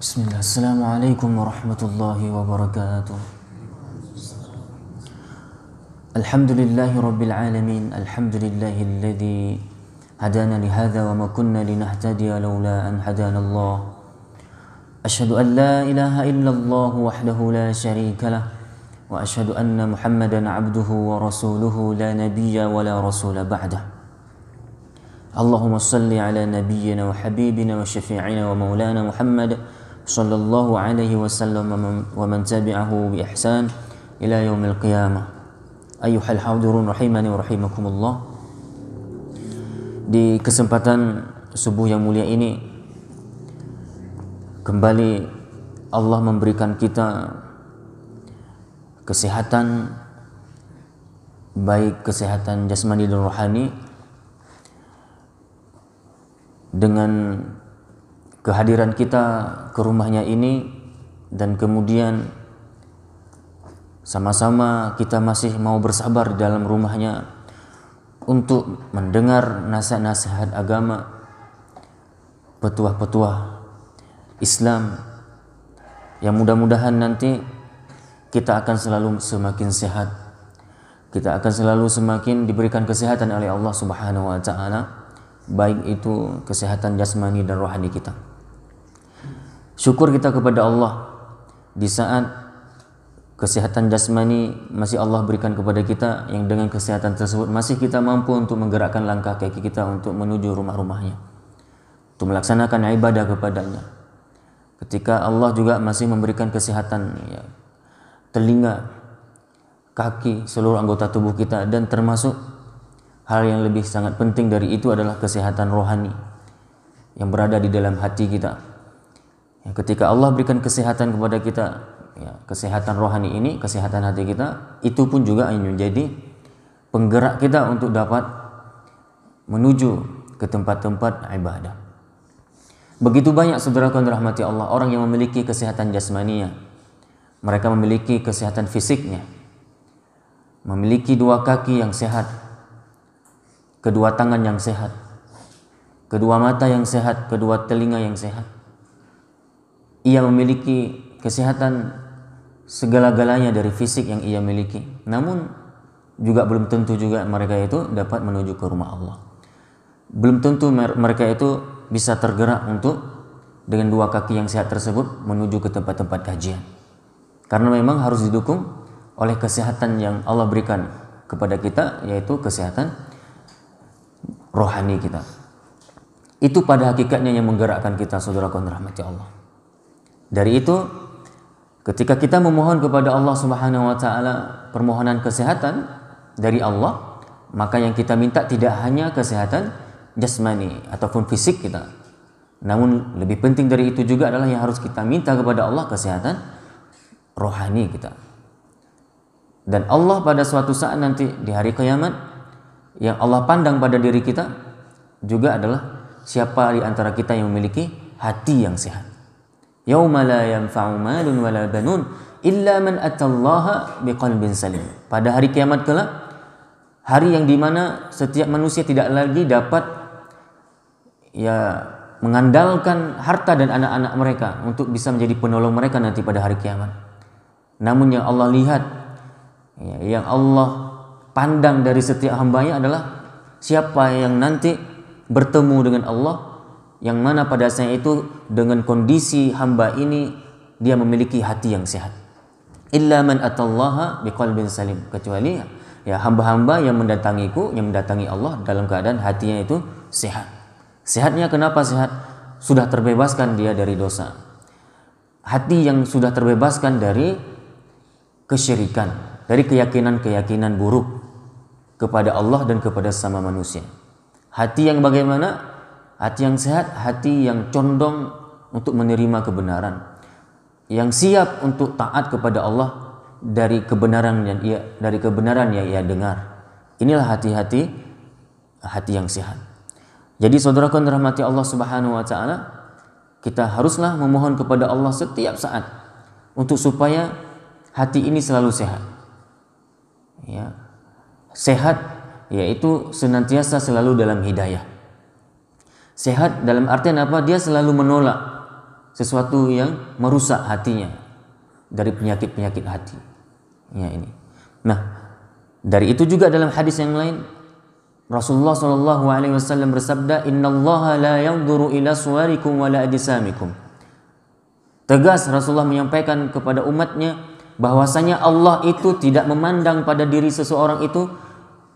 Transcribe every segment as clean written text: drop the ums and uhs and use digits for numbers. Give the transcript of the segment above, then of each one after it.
Bismillah. Assalamualaikum warahmatullahi wabarakatuh. Alhamdulillahi rabbil alamin. Alhamdulillahilladzi hadana lihadza wa ma kunna linahtadiya laula an hadana Allah. Asyhadu an la ilaha illallah wahdahu la syarika lah wa asyhadu anna Muhammadan abduhu wa rasuluhu la nabiyya wa la rasula ba'dah. Allahumma salli ala nabiyyina wa habibina wa syafi'ina wa maulana Muhammad sallallahu alaihi wasallam wa man tabi'ahu bi ihsan ila yaumil qiyamah. Ayyuhal hadirun rahimani wa rahimakumullah. Di kesempatan subuh yang mulia ini kembali Allah memberikan kita kesehatan, baik kesehatan jasmani dan rohani. Dengan kehadiran kita ke rumahnya ini dan kemudian sama-sama kita masih mau bersabar di dalam rumahnya untuk mendengar nasihat-nasihat agama, petuah-petuah Islam, yang mudah-mudahan nanti kita akan selalu semakin sehat, kita akan selalu semakin diberikan kesehatan oleh Allah Subhanahu wa taala, baik itu kesehatan jasmani dan rohani kita. Syukur kita kepada Allah di saat kesehatan jasmani masih Allah berikan kepada kita, yang dengan kesehatan tersebut masih kita mampu untuk menggerakkan langkah kaki kita untuk menuju rumah-rumahnya, untuk melaksanakan ibadah kepadanya. Ketika Allah juga masih memberikan kesehatan, telinga, kaki, seluruh anggota tubuh kita, dan termasuk hal yang lebih sangat penting dari itu adalah kesehatan rohani yang berada di dalam hati kita. Ketika Allah berikan kesehatan kepada kita, kesehatan rohani ini, kesehatan hati kita, itu pun juga menjadi penggerak kita untuk dapat menuju ke tempat-tempat ibadah. Begitu banyak saudaraku yang dirahmati Allah, orang yang memiliki kesehatan jasmaninya, mereka memiliki kesehatan fisiknya, memiliki dua kaki yang sehat, kedua tangan yang sehat, kedua mata yang sehat, kedua telinga yang sehat. Ia memiliki kesehatan segala-galanya dari fisik yang ia miliki. Namun juga belum tentu juga mereka itu dapat menuju ke rumah Allah. Belum tentu mereka itu bisa tergerak untuk dengan dua kaki yang sehat tersebut menuju ke tempat-tempat kajian. Karena memang harus didukung oleh kesehatan yang Allah berikan kepada kita, yaitu kesehatan rohani kita. Itu pada hakikatnya yang menggerakkan kita, saudaraku yang dirahmati Allah. Dari itu, ketika kita memohon kepada Allah Subhanahu wa taala permohonan kesehatan dari Allah, maka yang kita minta tidak hanya kesehatan jasmani ataupun fisik kita, namun lebih penting dari itu juga adalah yang harus kita minta kepada Allah, kesehatan rohani kita. Dan Allah pada suatu saat nanti di hari kiamat, yang Allah pandang pada diri kita juga adalah siapa di antara kita yang memiliki hati yang sehat. Yauma la yanfa'u malun wala banun illa man atallaha biqalbin salim. Pada hari kiamat kelak, hari yang dimana setiap manusia tidak lagi dapat mengandalkan harta dan anak-anak mereka untuk bisa menjadi penolong mereka nanti pada hari kiamat. Namun yang Allah lihat, yang Allah pandang dari setiap hambanya adalah siapa yang nanti bertemu dengan Allah, yang mana pada saat itu dengan kondisi hamba ini dia memiliki hati yang sehat. Illa man atallaha biqalbin salim, kecuali hamba-hamba yang mendatangiku, yang mendatangi Allah dalam keadaan hatinya itu sehat. Sehatnya kenapa sehat? Sudah terbebaskan dia dari dosa. Hati yang sudah terbebaskan dari kesyirikan, dari keyakinan-keyakinan buruk kepada Allah dan kepada sesama manusia. Hati yang bagaimana? Hati yang sehat, hati yang condong untuk menerima kebenaran, yang siap untuk taat kepada Allah dari kebenaran yang ia dengar. Inilah hati yang sehat. Jadi saudaraku yang dirahmati Allah Subhanahu wa taala, kita haruslah memohon kepada Allah setiap saat untuk supaya hati ini selalu sehat. Sehat yaitu senantiasa selalu dalam hidayah. Sehat dalam artian apa? Dia selalu menolak sesuatu yang merusak hatinya dari penyakit-penyakit hati. Ya ini. Nah, dari itu juga dalam hadis yang lain Rasulullah SAW bersabda, Innallaha la yanzuru ila suwarikum wa la ajsamikum. Tegas Rasulullah menyampaikan kepada umatnya bahwasanya Allah itu tidak memandang pada diri seseorang itu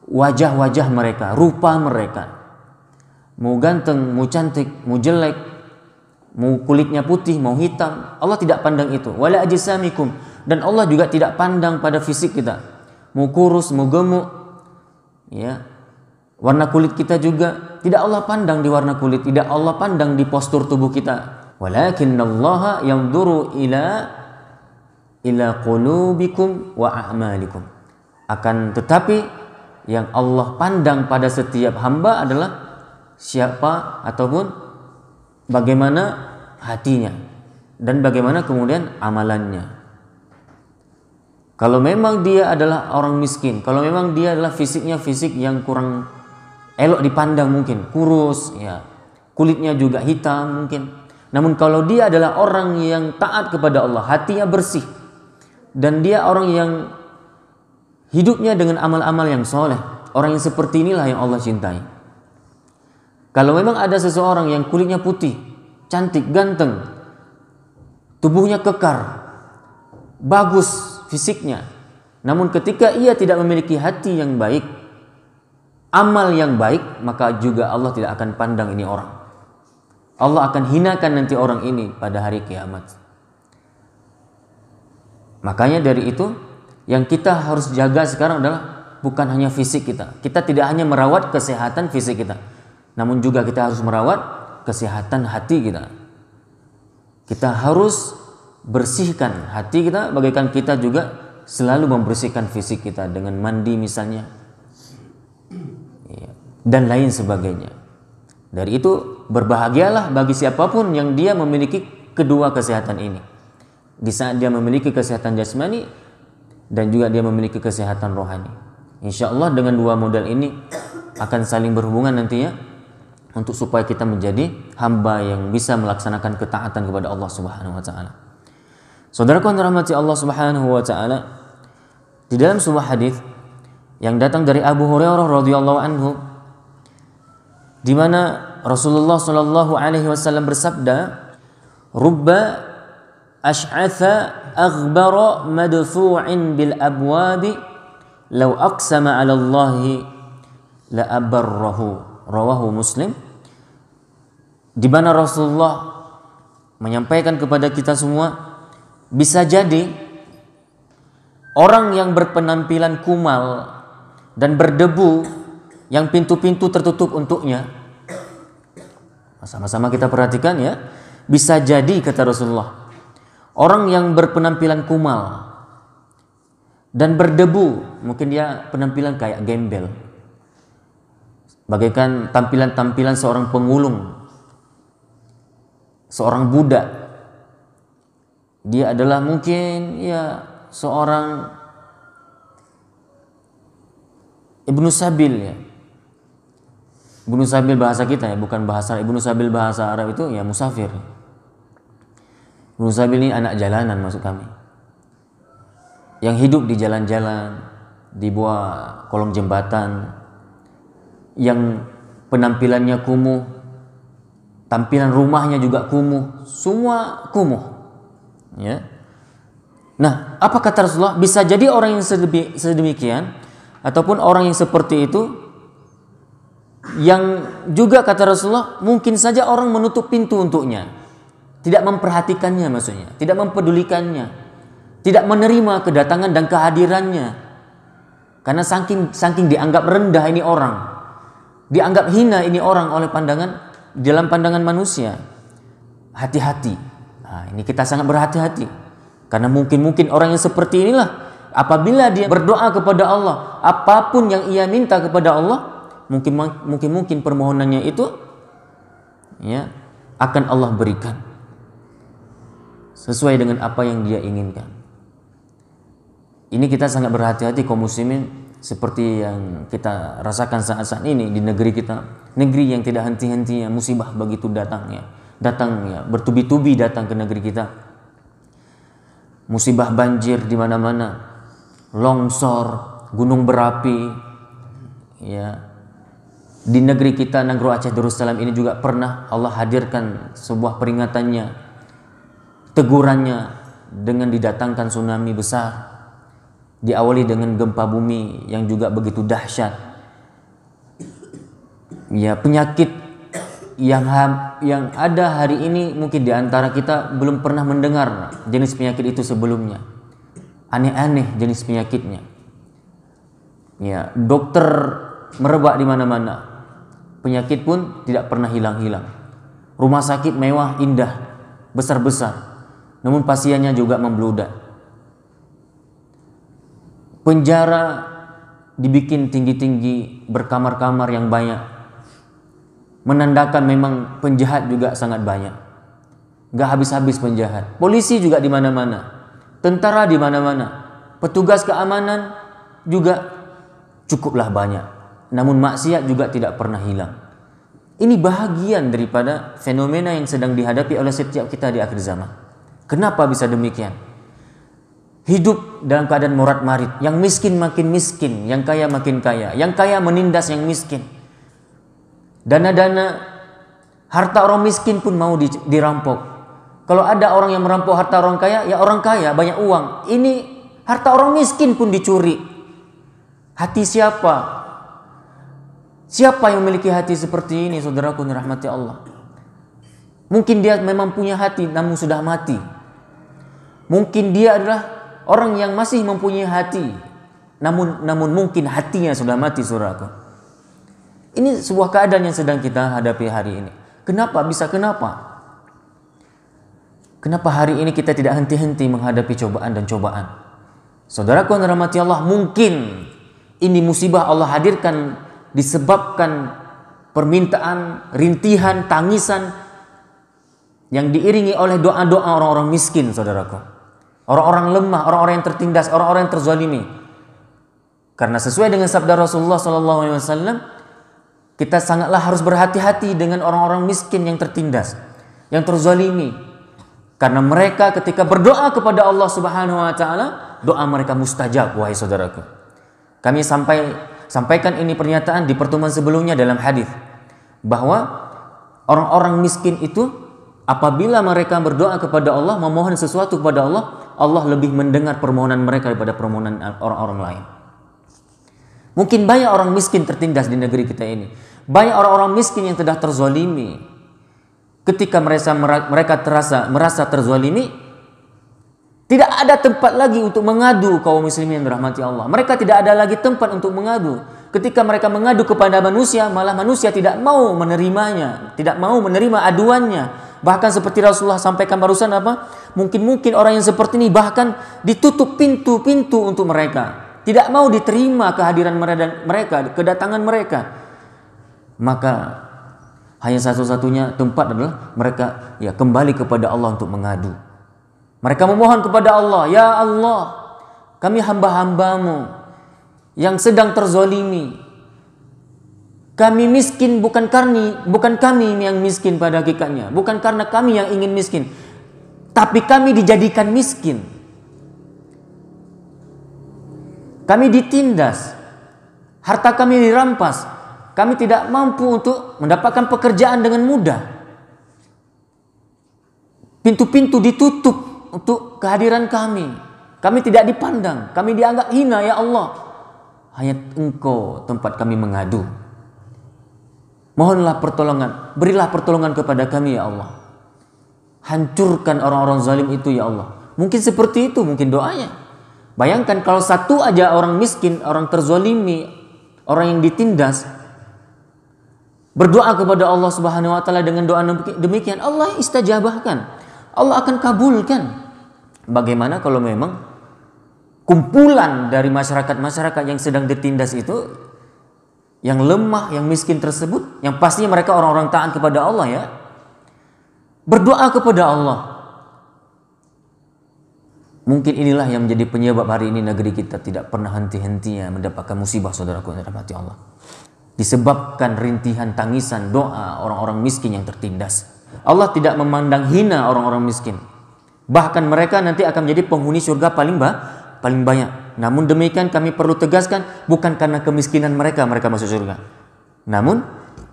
wajah-wajah mereka, rupa mereka. Mau ganteng, mau cantik, mau jelek, mau kulitnya putih, mau hitam, Allah tidak pandang itu. Wala ajsamikum, dan Allah juga tidak pandang pada fisik kita. Mau kurus, mau gemuk, ya. Warna kulit kita juga tidak Allah pandang di warna kulit, tidak Allah pandang di postur tubuh kita. Walakinallaha yanzuru ila qulubikum wa a'malikum. Akan tetapi yang Allah pandang pada setiap hamba adalah siapa ataupun bagaimana hatinya dan bagaimana kemudian amalannya. Kalau memang dia adalah orang miskin, kalau memang dia adalah fisiknya fisik yang kurang elok dipandang, mungkin kurus, ya, kulitnya juga hitam mungkin. Namun kalau dia adalah orang yang taat kepada Allah, hatinya bersih, dan dia orang yang hidupnya dengan amal-amal yang soleh, orang yang seperti inilah yang Allah cintai. Kalau memang ada seseorang yang kulitnya putih, cantik, ganteng, tubuhnya kekar, bagus fisiknya, namun ketika ia tidak memiliki hati yang baik, amal yang baik, maka juga Allah tidak akan pandang ini orang. Allah akan hinakan nanti orang ini pada hari kiamat. Makanya dari itu yang kita harus jaga sekarang adalah bukan hanya fisik kita. Kita tidak hanya merawat kesehatan fisik kita, namun juga kita harus merawat kesehatan hati kita. Kita harus bersihkan hati kita, bagaikan kita juga selalu membersihkan fisik kita dengan mandi misalnya, dan lain sebagainya. Dari itu berbahagialah bagi siapapun yang dia memiliki kedua kesehatan ini. Di saat dia memiliki kesehatan jasmani dan juga dia memiliki kesehatan rohani. Insya Allah dengan dua modal ini akan saling berhubungan nantinya untuk supaya kita menjadi hamba yang bisa melaksanakan ketaatan kepada Allah Subhanahu wa taala. Saudaraku yang dirahmati Allah Subhanahu wa taala, di dalam sebuah hadis yang datang dari Abu Hurairah radhiyallahu anhu, di mana Rasulullah sallallahu alaihi wasallam bersabda, "Rubba ash'atha aghbara madfu'in bil abwabi law aqsama 'ala Allah la abarrahu." Rawahu Muslim. Di mana Rasulullah menyampaikan kepada kita semua, bisa jadi orang yang berpenampilan kumal dan berdebu yang pintu-pintu tertutup untuknya, sama-sama kita perhatikan ya, bisa jadi kata Rasulullah, orang yang berpenampilan kumal dan berdebu, mungkin dia penampilan kayak gembel, bagaikan tampilan-tampilan seorang pengulung, seorang budak. Dia adalah mungkin ya seorang Ibnu Sabil ya. Ibnu Sabil bahasa kita ya, bukan bahasa Ibnu Sabil bahasa Arab itu ya musafir. Ibnu Sabil ini anak jalanan maksud kami, yang hidup di jalan-jalan, di bawah kolong jembatan, yang penampilannya kumuh, tampilan rumahnya juga kumuh, semua kumuh. Ya. Nah, apa kata Rasulullah? Bisa jadi orang yang sedemikian ataupun orang yang seperti itu, yang juga kata Rasulullah mungkin saja orang menutup pintu untuknya, tidak memperhatikannya, maksudnya tidak mempedulikannya, tidak menerima kedatangan dan kehadirannya, karena saking dianggap rendah ini orang, dianggap hina ini orang oleh dalam pandangan manusia. Hati-hati. Nah, ini kita sangat berhati-hati, karena mungkin orang yang seperti inilah apabila dia berdoa kepada Allah, apapun yang ia minta kepada Allah, mungkin permohonannya itu ya akan Allah berikan sesuai dengan apa yang dia inginkan. Ini kita sangat berhati-hati kaum muslimin, seperti yang kita rasakan saat-saat ini di negeri kita, negeri yang tidak henti-hentinya musibah begitu datangnya, datang ya, bertubi-tubi datang ke negeri kita. Musibah banjir di mana-mana, longsor, gunung berapi, ya. Di negeri kita, Negro Aceh Darussalam ini juga pernah Allah hadirkan sebuah peringatannya, tegurannya dengan didatangkan tsunami besar, diawali dengan gempa bumi yang juga begitu dahsyat. Ya, penyakit yang ada hari ini mungkin di antara kita belum pernah mendengar jenis penyakit itu sebelumnya. Aneh-aneh jenis penyakitnya. Ya, dokter merebak di mana-mana. Penyakit pun tidak pernah hilang-hilang. Rumah sakit mewah, indah, besar-besar, namun pasiennya juga membludak. Penjara dibikin tinggi-tinggi, berkamar-kamar yang banyak, menandakan memang penjahat juga sangat banyak. Gak habis-habis penjahat. Polisi juga di mana-mana, tentara di mana-mana, petugas keamanan juga cukuplah banyak. Namun maksiat juga tidak pernah hilang. Ini bahagian daripada fenomena yang sedang dihadapi oleh setiap kita di akhir zaman. Kenapa bisa demikian? Hidup dalam keadaan morat-marit, yang miskin makin miskin, yang kaya makin kaya, yang kaya menindas yang miskin. Dana-dana harta orang miskin pun mau dirampok. Kalau ada orang yang merampok harta orang kaya, ya orang kaya banyak uang. Ini harta orang miskin pun dicuri. Hati siapa? Siapa yang memiliki hati seperti ini, saudaraku yang dirahmati Allah? Mungkin dia memang punya hati namun sudah mati. Mungkin dia adalah orang yang masih mempunyai hati, namun mungkin hatinya sudah mati, saudaraku. Ini sebuah keadaan yang sedang kita hadapi hari ini. Kenapa? Kenapa hari ini kita tidak henti-henti menghadapi cobaan dan cobaan? Saudaraku yang dirahmati Allah, mungkin ini musibah Allah hadirkan disebabkan permintaan, rintihan, tangisan yang diiringi oleh doa-doa orang-orang miskin, saudaraku. Orang-orang lemah, orang-orang yang tertindas, orang-orang yang terzalimi. Karena sesuai dengan sabda Rasulullah SAW, kita sangatlah harus berhati-hati dengan orang-orang miskin yang tertindas, yang terzalimi. Karena mereka ketika berdoa kepada Allah Subhanahu wa taala, doa mereka mustajab, wahai saudaraku. Kami sampaikan ini pernyataan di pertemuan sebelumnya dalam hadis bahwa orang-orang miskin itu apabila mereka berdoa kepada Allah, memohon sesuatu kepada Allah, Allah lebih mendengar permohonan mereka daripada permohonan orang-orang lain. Mungkin banyak orang miskin tertindas di negeri kita ini. Banyak orang-orang miskin yang telah terzalimi. Ketika mereka merasa terzalimi, tidak ada tempat lagi untuk mengadu kaum muslimin yang dirahmati Allah. Mereka tidak ada lagi tempat untuk mengadu. Ketika mereka mengadu kepada manusia, malah manusia tidak mau menerimanya, tidak mau menerima aduannya. Bahkan seperti Rasulullah sampaikan barusan apa? Mungkin orang yang seperti ini bahkan ditutup pintu-pintu untuk mereka. Tidak mau diterima kehadiran mereka, kedatangan mereka. Maka hanya satu-satunya tempat adalah mereka ya kembali kepada Allah untuk mengadu. Mereka memohon kepada Allah, ya Allah, kami hamba-hambamu yang sedang terzalimi. Kami miskin bukan kami yang miskin pada hakikatnya, bukan karena kami yang ingin miskin, tapi kami dijadikan miskin. Kami ditindas, harta kami dirampas, kami tidak mampu untuk mendapatkan pekerjaan dengan mudah. Pintu-pintu ditutup untuk kehadiran kami. Kami tidak dipandang, kami dianggap hina, ya Allah. Hanya Engkau tempat kami mengadu. Mohonlah pertolongan, berilah pertolongan kepada kami, ya Allah. Hancurkan orang-orang zalim itu, ya Allah. Mungkin seperti itu, mungkin doanya. Bayangkan kalau satu aja orang miskin, orang terzalimi, orang yang ditindas, berdoa kepada Allah Subhanahu wa taala dengan doa demikian, Allah istajabahkan. Allah akan kabulkan. Bagaimana kalau memang kumpulan dari masyarakat yang sedang ditindas itu, yang lemah, yang miskin tersebut, yang pastinya mereka orang-orang taat kepada Allah ya, berdoa kepada Allah. Mungkin inilah yang menjadi penyebab hari ini negeri kita tidak pernah henti-hentinya mendapatkan musibah, saudaraku yang dirahmati Allah. Disebabkan rintihan tangisan doa orang-orang miskin yang tertindas. Allah tidak memandang hina orang-orang miskin. Bahkan mereka nanti akan menjadi penghuni surga paling banyak. Namun demikian kami perlu tegaskan, bukan karena kemiskinan mereka masuk surga. Namun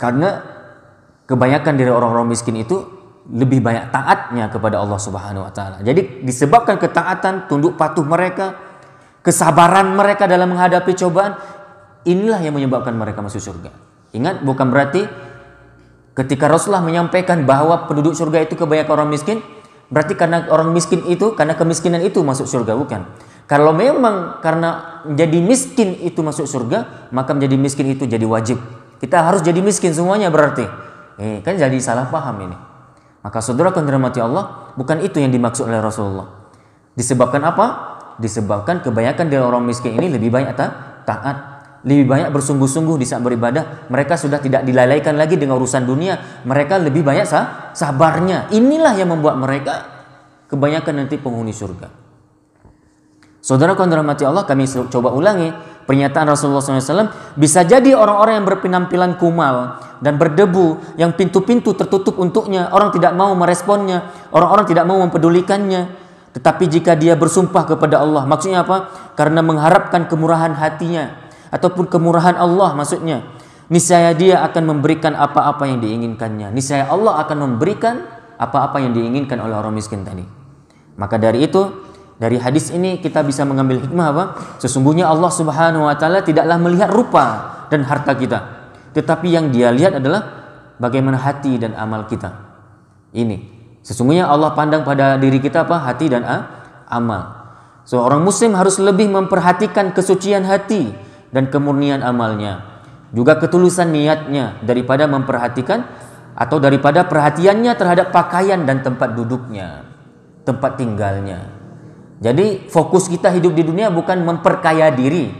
karena kebanyakan dari orang-orang miskin itu lebih banyak taatnya kepada Allah Subhanahu wa taala. Jadi disebabkan ketaatan, tunduk patuh mereka, kesabaran mereka dalam menghadapi cobaan, inilah yang menyebabkan mereka masuk surga. Ingat, bukan berarti ketika Rasulullah menyampaikan bahwa penduduk surga itu kebanyakan orang miskin, berarti karena orang miskin itu, karena kemiskinan itu masuk surga, bukan. Kalau memang karena menjadi miskin itu masuk surga, maka menjadi miskin itu jadi wajib. Kita harus jadi miskin semuanya berarti. Kan jadi salah paham ini. Maka saudara yang dirahmati Allah, bukan itu yang dimaksud oleh Rasulullah. Disebabkan apa? Disebabkan kebanyakan dari orang miskin ini lebih banyak taat, lebih banyak bersungguh-sungguh di saat beribadah. Mereka sudah tidak dilalaikan lagi dengan urusan dunia. Mereka lebih banyak sabarnya. Inilah yang membuat mereka kebanyakan nanti penghuni surga. Saudara yang dirahmati Allah, kami coba ulangi pernyataan Rasulullah SAW. Bisa jadi orang-orang yang berpenampilan kumal dan berdebu, yang pintu-pintu tertutup untuknya, orang tidak mau meresponnya, orang-orang tidak mau mempedulikannya. Tetapi jika dia bersumpah kepada Allah, maksudnya apa? Karena mengharapkan kemurahan hatinya, ataupun kemurahan Allah maksudnya, niscaya dia akan memberikan apa-apa yang diinginkannya. Niscaya Allah akan memberikan apa-apa yang diinginkan oleh orang miskin tadi. Maka dari itu, dari hadis ini kita bisa mengambil hikmah apa? Sesungguhnya Allah Subhanahu wa taala tidaklah melihat rupa dan harta kita, tetapi yang Dia lihat adalah bagaimana hati dan amal kita. Ini sesungguhnya Allah pandang pada diri kita apa? Hati dan amal. Seorang muslim harus lebih memperhatikan kesucian hati dan kemurnian amalnya, juga ketulusan niatnya, daripada memperhatikan atau daripada perhatiannya terhadap pakaian dan tempat duduknya, tempat tinggalnya. Jadi fokus kita hidup di dunia bukan memperkaya diri,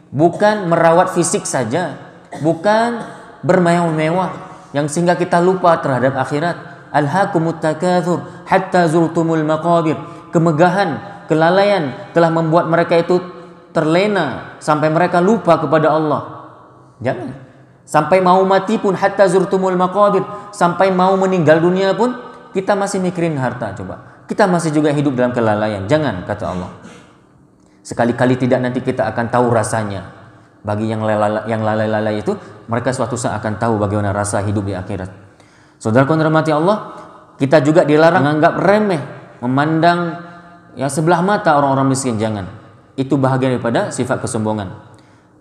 bukan merawat fisik saja, bukan bermewah-mewah yang sehingga kita lupa terhadap akhirat. Alhaakumut takatsur hatta zurtumul maqabir. Kemegahan, kelalaian telah membuat mereka itu terlena sampai mereka lupa kepada Allah. Jangan. Sampai mau mati pun, hatta zurtumul maqabir, sampai mau meninggal dunia pun kita masih mikirin harta. Coba, kita masih juga hidup dalam kelalaian. Jangan, kata Allah. Sekali-kali tidak, nanti kita akan tahu rasanya. Bagi yang lalai-lalai itu, mereka suatu saat akan tahu bagaimana rasa hidup di akhirat. Saudaraku yang dirahmati Allah, kita juga dilarang menganggap remeh, memandang sebelah mata orang-orang miskin. Jangan. Itu bahagian daripada sifat kesombongan.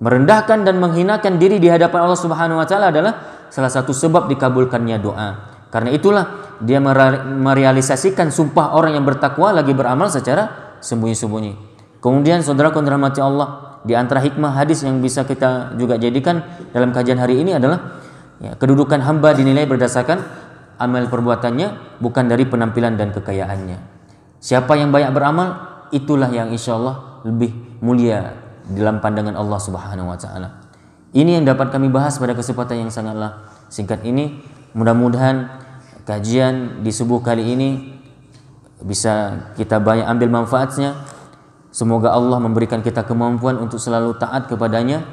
Merendahkan dan menghinakan diri di hadapan Allah Subhanahu wa taala adalah salah satu sebab dikabulkannya doa. Karena itulah dia merealisasikan sumpah orang yang bertakwa lagi beramal secara sembunyi-sembunyi. Kemudian saudaraku yang dirahmati Allah, di antara hikmah hadis yang bisa kita juga jadikan dalam kajian hari ini adalah kedudukan hamba dinilai berdasarkan amal perbuatannya, bukan dari penampilan dan kekayaannya. Siapa yang banyak beramal, itulah yang insya Allah lebih mulia dalam pandangan Allah Subhanahu wa taala. Ini yang dapat kami bahas pada kesempatan yang sangatlah singkat ini. Mudah-mudahan kajian di subuh kali ini bisa kita banyak ambil manfaatnya. Semoga Allah memberikan kita kemampuan untuk selalu taat kepadanya,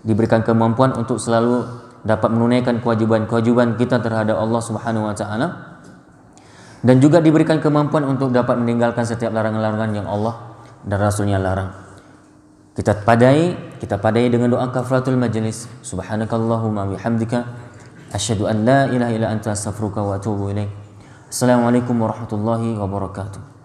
diberikan kemampuan untuk selalu dapat menunaikan kewajiban-kewajiban kita terhadap Allah Subhanahu wa taala, dan juga diberikan kemampuan untuk dapat meninggalkan setiap larangan-larangan yang Allah dan Rasulnya larang. Kita padai dengan doa kafaratul majlis. Subhanakallahumma bihamdika asyhadu an la ilaha illa anta astaghfiruka wa atubu ilaik. Assalamualaikum warahmatullahi wabarakatuh.